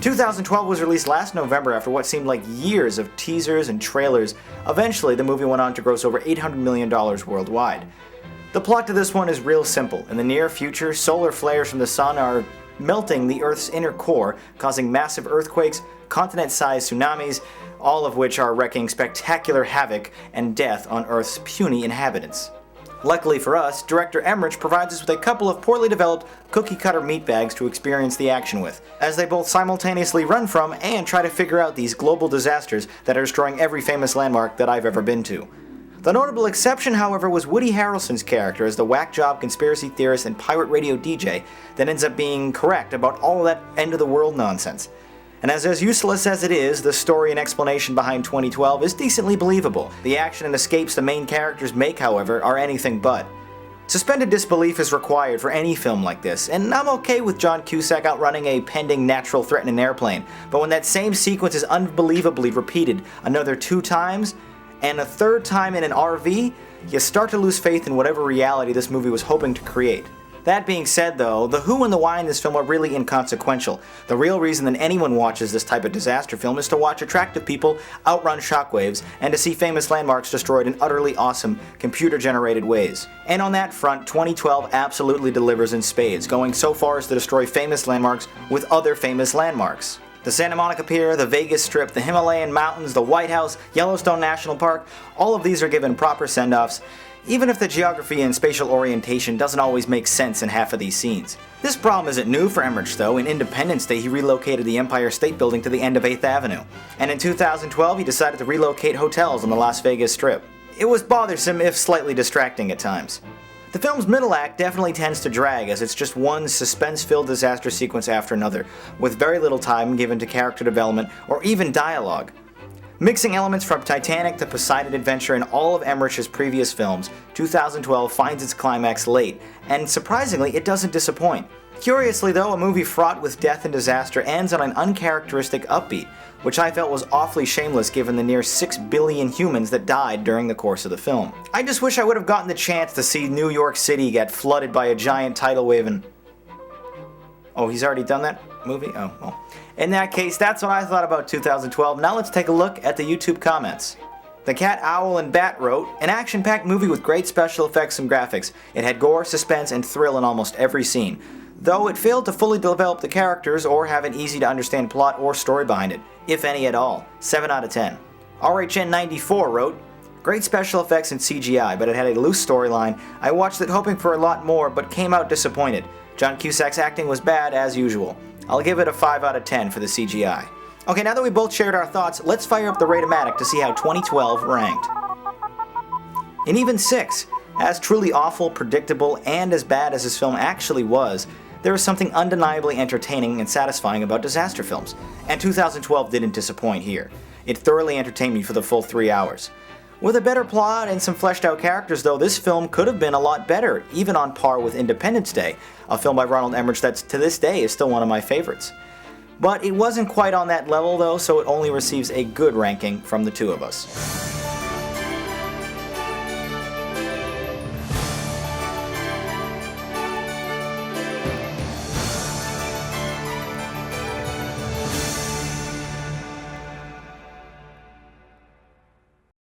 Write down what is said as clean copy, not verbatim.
2012 was released last November after what seemed like years of teasers and trailers. Eventually, the movie went on to gross over $800 million worldwide. The plot to this one is real simple. In the near future, solar flares from the sun are melting the Earth's inner core, causing massive earthquakes, continent-sized tsunamis, all of which are wreaking spectacular havoc and death on Earth's puny inhabitants. Luckily for us, director Emmerich provides us with a couple of poorly developed cookie-cutter meatbags to experience the action with, as they both simultaneously run from and try to figure out these global disasters that are destroying every famous landmark that I've ever been to. The notable exception, however, was Woody Harrelson's character as the whack-job conspiracy theorist and pirate radio DJ that ends up being correct about all of that end-of-the-world nonsense. And as useless as it is, the story and explanation behind 2012 is decently believable. The action and escapes the main characters make, however, are anything but. Suspended disbelief is required for any film like this, and I'm okay with John Cusack outrunning a pending natural threat in an airplane, but when that same sequence is unbelievably repeated another 2 times, and a 3rd time in an RV, you start to lose faith in whatever reality this movie was hoping to create. That being said though, the who and the why in this film are really inconsequential. The real reason that anyone watches this type of disaster film is to watch attractive people outrun shockwaves and to see famous landmarks destroyed in utterly awesome, computer-generated ways. And on that front, 2012 absolutely delivers in spades, going so far as to destroy famous landmarks with other famous landmarks. The Santa Monica Pier, the Vegas Strip, the Himalayan mountains, the White House, Yellowstone National Park, all of these are given proper send-offs, even if the geography and spatial orientation doesn't always make sense in half of these scenes. This problem isn't new for Emmerich though. In Independence Day he relocated the Empire State Building to the end of 8th Avenue. And in 2012 he decided to relocate hotels on the Las Vegas Strip. It was bothersome if slightly distracting at times. The film's middle act definitely tends to drag as it's just one suspense-filled disaster sequence after another, with very little time given to character development or even dialogue. Mixing elements from Titanic to Poseidon Adventure and all of Emmerich's previous films, 2012 finds its climax late, and surprisingly it doesn't disappoint. Curiously though, a movie fraught with death and disaster ends on an uncharacteristic upbeat, which I felt was awfully shameless given the near 6 billion humans that died during the course of the film. I just wish I would have gotten the chance to see New York City get flooded by a giant tidal wave and... Oh, he's already done that movie? Oh, well. In that case, that's what I thought about 2012. Now let's take a look at the YouTube comments. The Cat, Owl, and Bat wrote, an action-packed movie with great special effects and graphics. It had gore, suspense, and thrill in almost every scene, though it failed to fully develop the characters or have an easy-to-understand plot or story behind it, if any at all. 7 out of 10. RHN94 wrote, great special effects and CGI, but it had a loose storyline. I watched it hoping for a lot more, but came out disappointed. John Cusack's acting was bad as usual. I'll give it a 5 out of 10 for the CGI. Okay, now that we both shared our thoughts, let's fire up the Rate-O-Matic to see how 2012 ranked. In even 6, as truly awful, predictable, and as bad as this film actually was, there is something undeniably entertaining and satisfying about disaster films, and 2012 didn't disappoint here. It thoroughly entertained me for the full 3 hours. With a better plot and some fleshed out characters though, this film could have been a lot better, even on par with Independence Day, a film by Ronald Emmerich that to this day is still one of my favorites. But it wasn't quite on that level though, so it only receives a good ranking from the two of us.